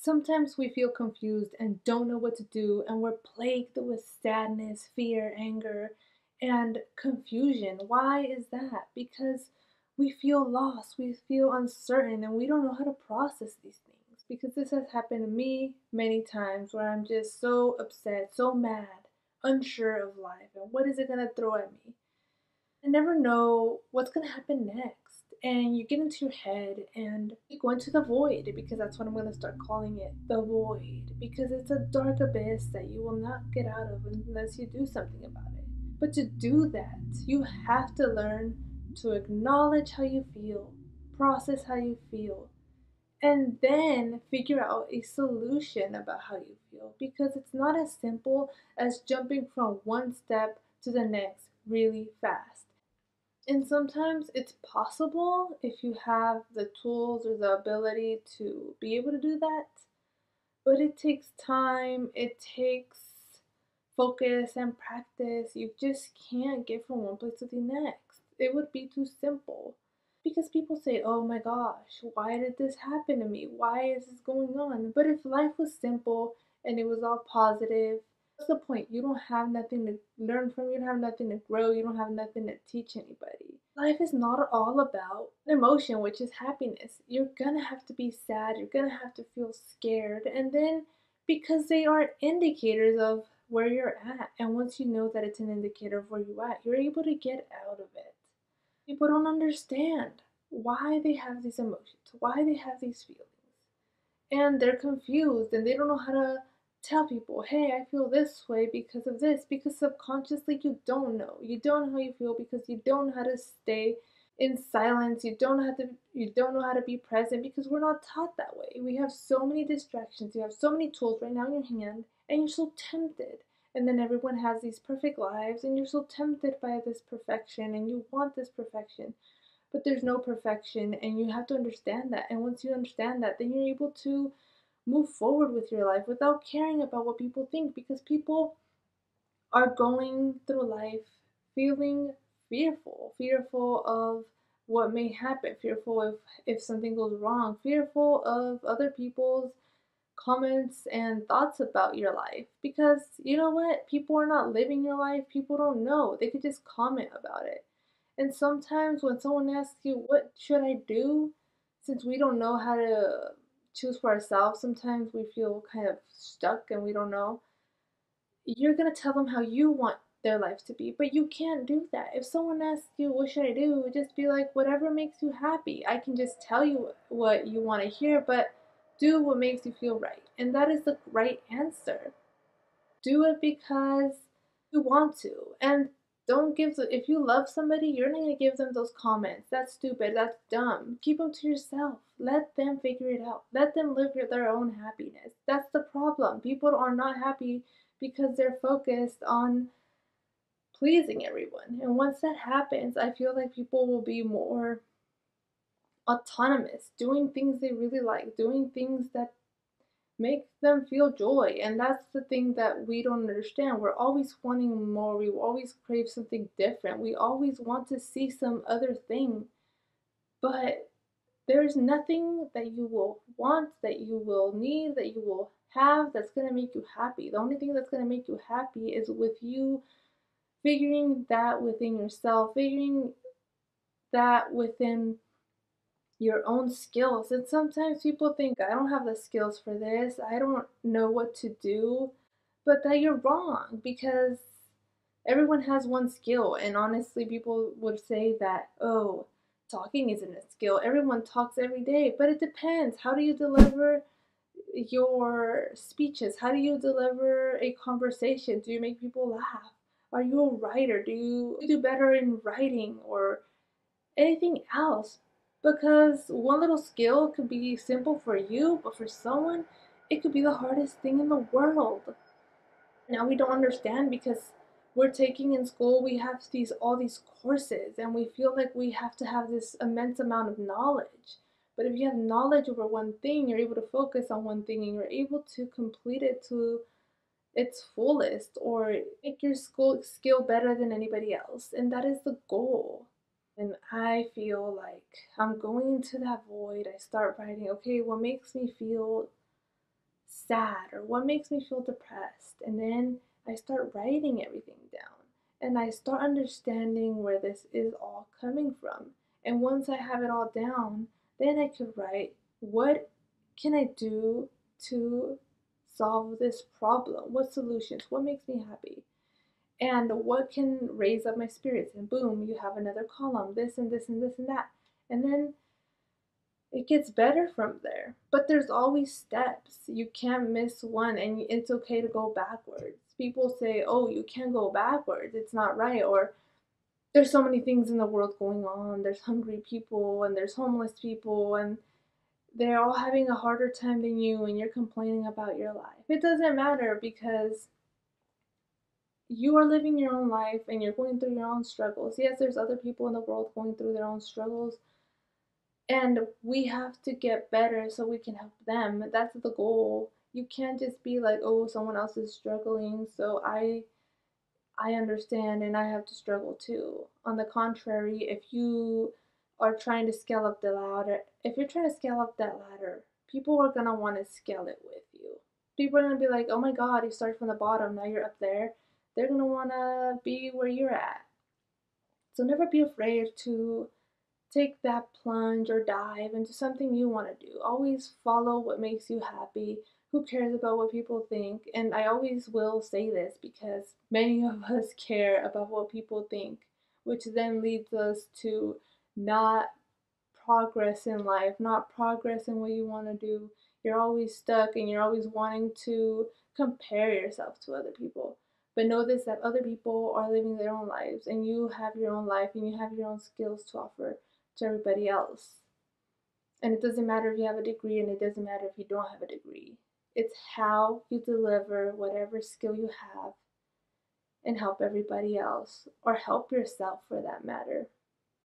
Sometimes we feel confused and don't know what to do, and we're plagued with sadness, fear, anger, and confusion. Why is that? Because we feel lost, we feel uncertain, and we don't know how to process these things. Because this has happened to me many times where I'm just so upset, so mad, unsure of life, and what is it going to throw at me? I never know what's gonna happen next. And you get into your head and you go into the void, because that's what I'm gonna start calling it, the void. Because it's a dark abyss that you will not get out of unless you do something about it. But to do that, you have to learn to acknowledge how you feel, process how you feel, and then figure out a solution about how you feel, because it's not as simple as jumping from one step to the next really fast. And sometimes it's possible if you have the tools or the ability to be able to do that, but it takes time, it takes focus and practice. You just can't get from one place to the next. It would be too simple. Because people say, oh my gosh, why did this happen to me? Why is this going on? But if life was simple and it was all positive, what's the point? You don't have nothing to learn from, you don't have nothing to grow, you don't have nothing to teach anybody. Life is not all about an emotion, which is happiness. You're gonna have to be sad, you're gonna have to feel scared, and then because they are indicators of where you're at. And once you know that it's an indicator of where you're at, you're able to get out of it. People don't understand why they have these emotions, why they have these feelings. And they're confused and they don't know how to tell people, hey, I feel this way because of this. Because subconsciously you don't know. You don't know how you feel because you don't know how to stay in silence. You don't know how to be present, because we're not taught that way. We have so many distractions. You have so many tools right now in your hand and you're so tempted. And then everyone has these perfect lives and you're so tempted by this perfection and you want this perfection. But there's no perfection, and you have to understand that. And once you understand that, then you're able to move forward with your life without caring about what people think, because people are going through life feeling fearful of what may happen, fearful if something goes wrong, fearful of other people's comments and thoughts about your life. Because you know what? People are not living your life, people don't know. They could just comment about it. And sometimes when someone asks you, what should I do? Since we don't know how to choose for ourselves, sometimes we feel kind of stuck and we don't know. You're going to tell them how you want their life to be, but you can't do that. If someone asks you, what should I do? Just be like, whatever makes you happy. I can just tell you what you want to hear, but do what makes you feel right. And that is the right answer. Do it because you want to. And don't give if you love somebody, you're not going to give them those comments. That's stupid, that's dumb. Keep them to yourself. Let them figure it out. Let them live their own happiness. That's the problem. People are not happy because they're focused on pleasing everyone. And once that happens, I feel like people will be more autonomous, doing things they really like, doing things that make them feel joy. And that's the thing that we don't understand. We're always wanting more. We always crave something different. We always want to see some other thing. But there's nothing that you will want, that you will need, that you will have that's going to make you happy. The only thing that's going to make you happy is with you figuring that within yourself, figuring that within your own skills. And sometimes people think, I don't have the skills for this, I don't know what to do, but that you're wrong, because everyone has one skill. And honestly, people would say that, oh, talking isn't a skill. Everyone talks every day, but it depends. How do you deliver your speeches? How do you deliver a conversation? Do you make people laugh? Are you a writer? Do you do better in writing or anything else? Because one little skill could be simple for you, but for someone, it could be the hardest thing in the world. Now we don't understand, because we're taking in school, we have all these courses, and we feel like we have to have this immense amount of knowledge. But if you have knowledge over one thing, you're able to focus on one thing and you're able to complete it to its fullest, or make your school skill better than anybody else. And that is the goal. And I feel like I'm going into that void. I start writing, okay, what makes me feel sad or what makes me feel depressed. And then I start writing everything down and I start understanding where this is all coming from. And once I have it all down, then I could write, what can I do to solve this problem? What solutions? What makes me happy? And what can raise up my spirits? And boom, you have another column, this and this and this and that. And then it gets better from there. But there's always steps. You can't miss one, and it's okay to go backwards. People say, oh, you can't go backwards, it's not right. Or there's so many things in the world going on. There's hungry people, and there's homeless people, and they're all having a harder time than you, and you're complaining about your life. It doesn't matter because you are living your own life and you're going through your own struggles. Yes, there's other people in the world going through their own struggles, and we have to get better so we can help them. That's the goal. You can't just be like, oh, someone else is struggling, so I understand and I have to struggle too. On the contrary, if you are trying to scale up the ladder, if you're trying to scale up that ladder, people are gonna want to scale it with you. People are gonna be like, oh my god, you started from the bottom, now you're up there. They're gonna wanna be where you're at. So never be afraid to take that plunge or dive into something you want to do. Always follow what makes you happy. Who cares about what people think? And I always will say this because many of us care about what people think, which then leads us to not progress in life, not progress in what you want to do. You're always stuck and you're always wanting to compare yourself to other people. But know this, that other people are living their own lives and you have your own life and you have your own skills to offer to everybody else. And it doesn't matter if you have a degree and it doesn't matter if you don't have a degree. It's how you deliver whatever skill you have and help everybody else or help yourself for that matter.